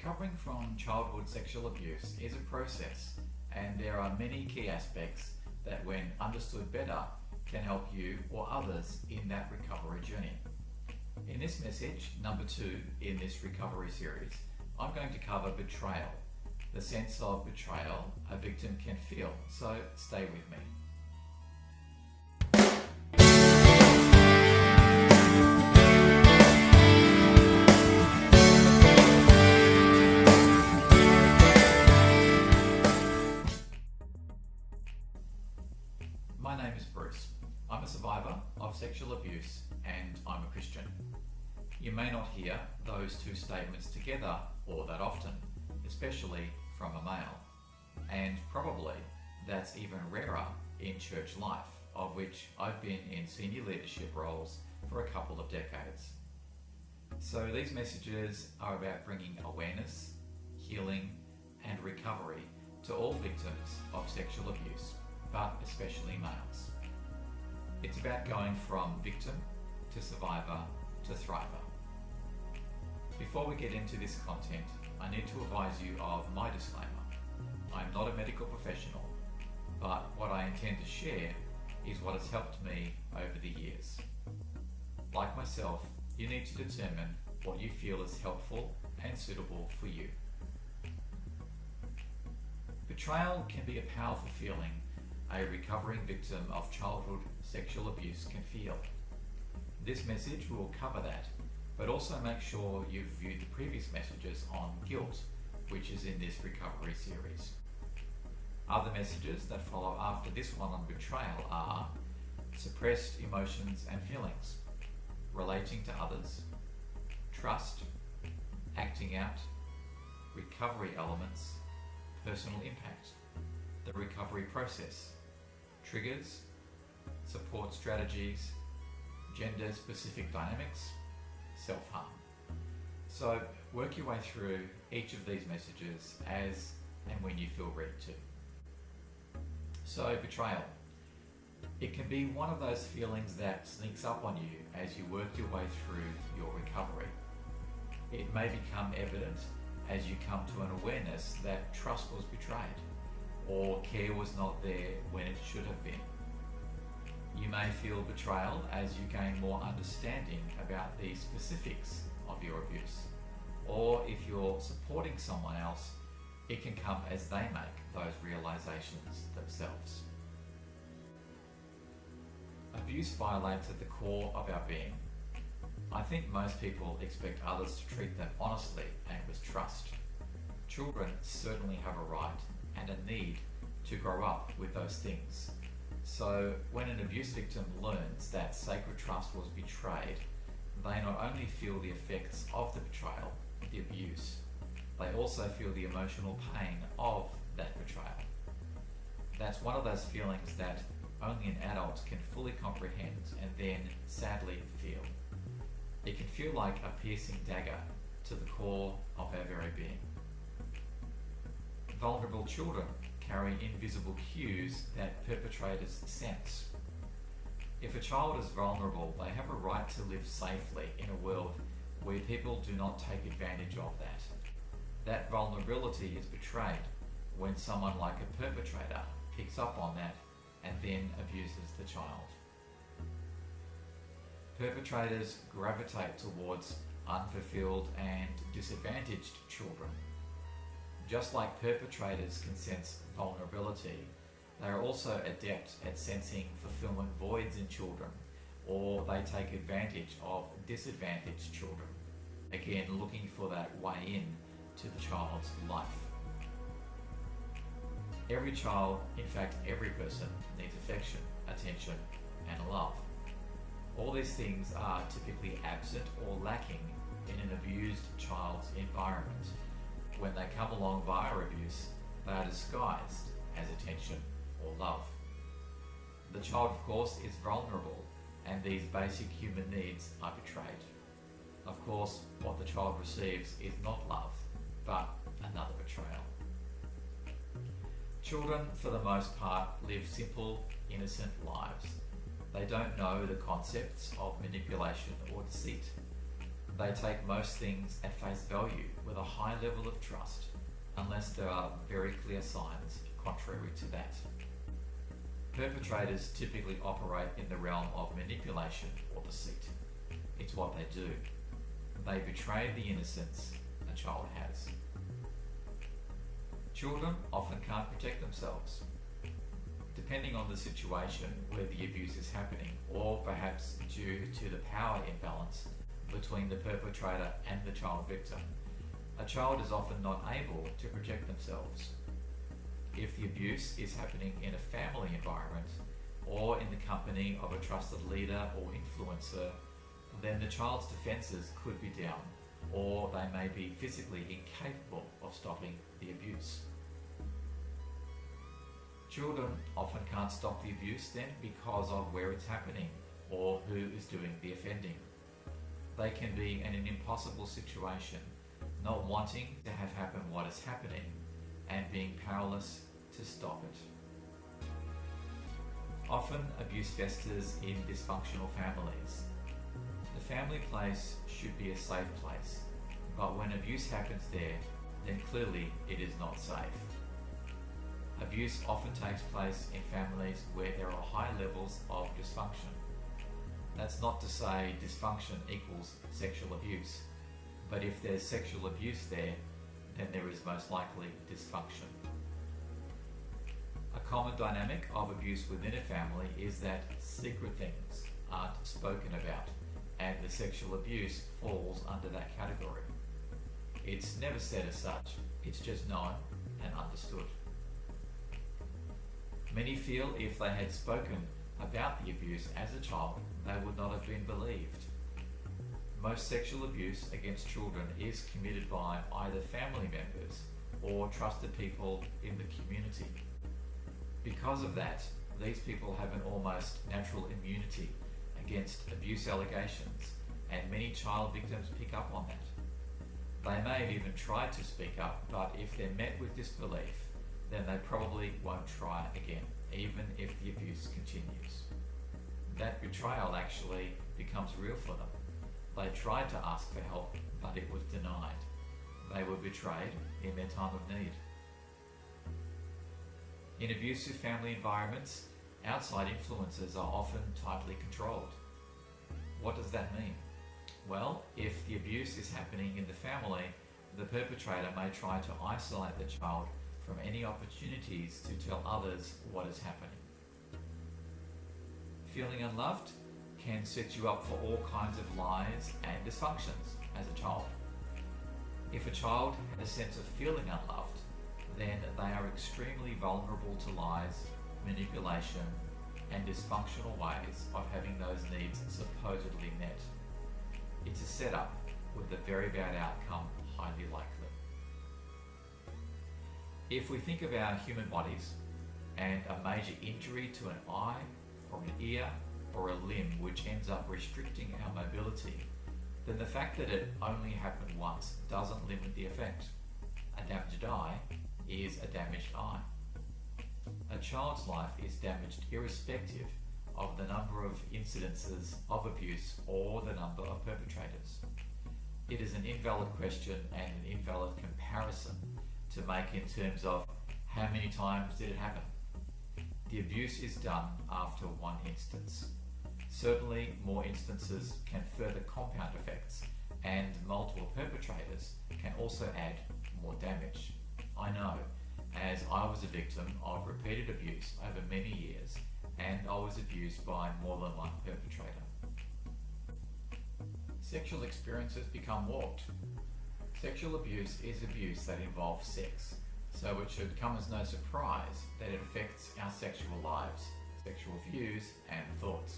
Recovering from childhood sexual abuse is a process, and there are many key aspects that, when understood better, can help you or others in that recovery journey. In this message, number 2 in this recovery series, I'm going to cover betrayal, the sense of betrayal a victim can feel, so stay with me. My name is Bruce. I'm a survivor of sexual abuse and I'm a Christian. You may not hear those two statements together all that often, especially from a male. And probably that's even rarer in church life, of which I've been in senior leadership roles for a couple of decades. So these messages are about bringing awareness, healing and recovery to all victims of sexual abuse, but especially males. It's about going from victim to survivor to thriver. Before we get into this content, I need to advise you of my disclaimer. I'm not a medical professional, but what I intend to share is what has helped me over the years. Like myself, you need to determine what you feel is helpful and suitable for you. Betrayal can be a powerful feeling a recovering victim of childhood sexual abuse can feel. This message will cover that, but also make sure you've viewed the previous messages on guilt, which is in this recovery series. Other messages that follow after this one on betrayal are suppressed emotions and feelings, relating to others, trust, acting out, recovery elements, personal impact, the recovery process, triggers, support strategies, gender-specific dynamics, self-harm. So work your way through each of these messages as and when you feel ready to. So betrayal. It can be one of those feelings that sneaks up on you as you work your way through your recovery. It may become evident as you come to an awareness that trust was betrayed, or care was not there when it should have been. You may feel betrayal as you gain more understanding about the specifics of your abuse, or if you're supporting someone else, it can come as they make those realizations themselves. Abuse violates at the core of our being. I think most people expect others to treat them honestly and with trust. Children certainly have a right and a need to grow up with those things. So when an abuse victim learns that sacred trust was betrayed, they not only feel the effects of the betrayal, the abuse, they also feel the emotional pain of that betrayal. That's one of those feelings that only an adult can fully comprehend and then sadly feel. It can feel like a piercing dagger to the core of our very being. Vulnerable children carry invisible cues that perpetrators sense. If a child is vulnerable, they have a right to live safely in a world where people do not take advantage of that. That vulnerability is betrayed when someone like a perpetrator picks up on that and then abuses the child. Perpetrators gravitate towards unfulfilled and disadvantaged children. Just like perpetrators can sense vulnerability, they are also adept at sensing fulfillment voids in children, or they take advantage of disadvantaged children, again looking for that way in to the child's life. Every child, in fact every person, needs affection, attention and love. All these things are typically absent or lacking in an abused child's environment. When they come along via abuse, they are disguised as attention or love. The child, of course, is vulnerable, and these basic human needs are betrayed. Of course, what the child receives is not love, but another betrayal. Children, for the most part, live simple, innocent lives. They don't know the concepts of manipulation or deceit. They take most things at face value with a high level of trust, unless there are very clear signs contrary to that. Perpetrators typically operate in the realm of manipulation or deceit. It's what they do. They betray the innocence a child has. Children often can't protect themselves. Depending on the situation where the abuse is happening, or perhaps due to the power imbalance between the perpetrator and the child victim, a child is often not able to protect themselves. If the abuse is happening in a family environment or in the company of a trusted leader or influencer, then the child's defences could be down, or they may be physically incapable of stopping the abuse. Children often can't stop the abuse then because of where it's happening or who is doing the offending. They can be in an impossible situation, not wanting to have happen what is happening and being powerless to stop it. Often abuse festers in dysfunctional families. The family place should be a safe place, but when abuse happens there, then clearly it is not safe. Abuse often takes place in families where there are high levels of dysfunction. That's not to say dysfunction equals sexual abuse, but if there's sexual abuse there, then there is most likely dysfunction. A common dynamic of abuse within a family is that secret things aren't spoken about, and the sexual abuse falls under that category. It's never said as such, it's just known and understood. Many feel if they had spoken about the abuse as a child, they would not have been believed. Most sexual abuse against children is committed by either family members or trusted people in the community. Because of that, these people have an almost natural immunity against abuse allegations, and many child victims pick up on that. They may have even tried to speak up, but if they're met with disbelief, then they probably won't try again, even if the abuse continues. That betrayal actually becomes real for them. They tried to ask for help, but it was denied. They were betrayed in their time of need. In abusive family environments, outside influences are often tightly controlled. What does that mean? Well, if the abuse is happening in the family, the perpetrator may try to isolate the child from any opportunities to tell others what is happening. Feeling unloved can set you up for all kinds of lies and dysfunctions as a child. If a child has a sense of feeling unloved, then they are extremely vulnerable to lies, manipulation, and dysfunctional ways of having those needs supposedly met. It's a setup with a very bad outcome highly likely. If we think of our human bodies and a major injury to an eye or an ear or a limb which ends up restricting our mobility, then the fact that it only happened once doesn't limit the effect. A damaged eye is a damaged eye. A child's life is damaged irrespective of the number of incidences of abuse or the number of perpetrators. It is an invalid question and an invalid comparison to make in terms of how many times did it happen. The abuse is done after one instance. Certainly, more instances can further compound effects, and multiple perpetrators can also add more damage. I know, as I was a victim of repeated abuse over many years, and I was abused by more than one perpetrator. Sexual experiences become warped. Sexual abuse is abuse that involves sex, so it should come as no surprise that it affects our sexual lives, sexual views, and thoughts.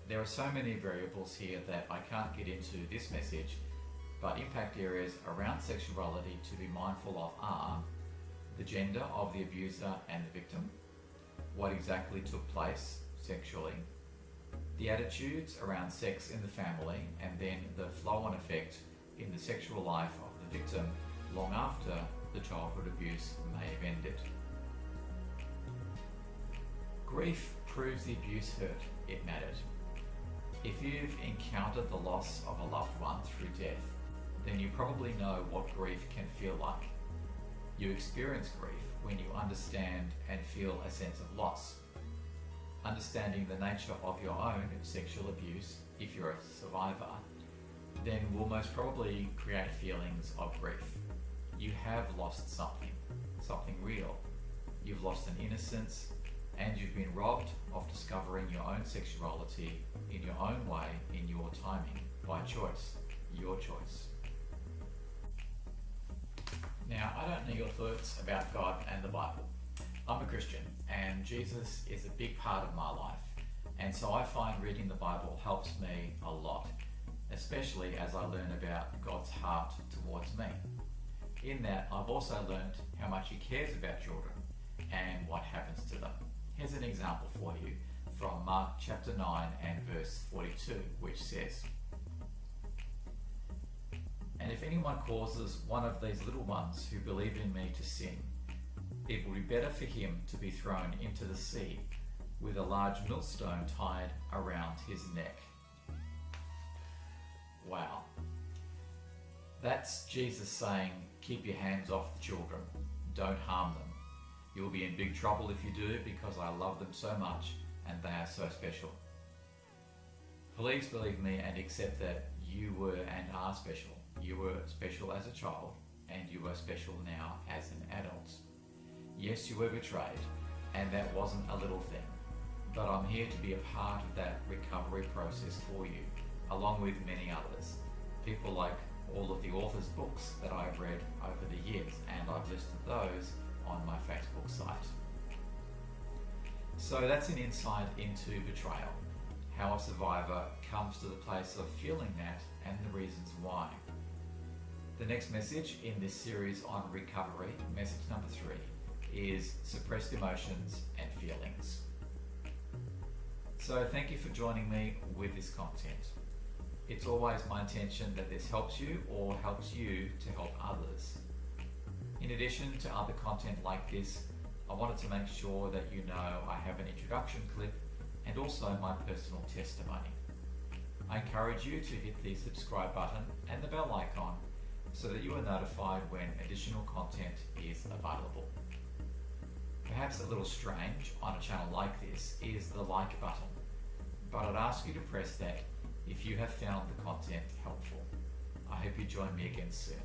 There are so many variables here that I can't get into this message, but impact areas around sexuality to be mindful of are the gender of the abuser and the victim, what exactly took place sexually, the attitudes around sex in the family, and then the flow-on effect in the sexual life of the victim long after the childhood abuse may have ended. Grief proves the abuse hurt, it mattered. If you've encountered the loss of a loved one through death, then you probably know what grief can feel like. You experience grief when you understand and feel a sense of loss. Understanding the nature of your own sexual abuse, if you're a survivor, then will most probably create feelings of grief. You have lost something real. You've lost an innocence, and you've been robbed of discovering your own sexuality in your own way, in your timing, by choice, your choice. Now, I don't know your thoughts about God and the Bible. I'm a Christian, and Jesus is a big part of my life, and so I find reading the Bible helps me a lot, especially as I learn about God's heart towards me. In that, I've also learned how much He cares about children and what happens to them. Here's an example for you from Mark chapter 9 and verse 42, which says, "And if anyone causes one of these little ones who believe in me to sin, it will be better for him to be thrown into the sea with a large millstone tied around his neck." Wow. That's Jesus saying, keep your hands off the children. Don't harm them. You'll be in big trouble if you do, because I love them so much and they are so special. Please believe me and accept that you were and are special. You were special as a child, and you are special now as an adult. Yes, you were betrayed, and that wasn't a little thing, but I'm here to be a part of that recovery process for you, along with many others. People like all of the authors' books that I've read over the years, and I've listed those on my Facebook site. So that's an insight into betrayal, how a survivor comes to the place of feeling that and the reasons why. The next message in this series on recovery, message number 3, is suppressed emotions and feelings. So thank you for joining me with this content. It's always my intention that this helps you or helps you to help others. In addition to other content like this, I wanted to make sure that you know I have an introduction clip and also my personal testimony. I encourage you to hit the subscribe button and the bell icon so that you are notified when additional content is available. Perhaps a little strange on a channel like this is the like button, but I'd ask you to press that if you have found the content helpful. I hope you join me again soon.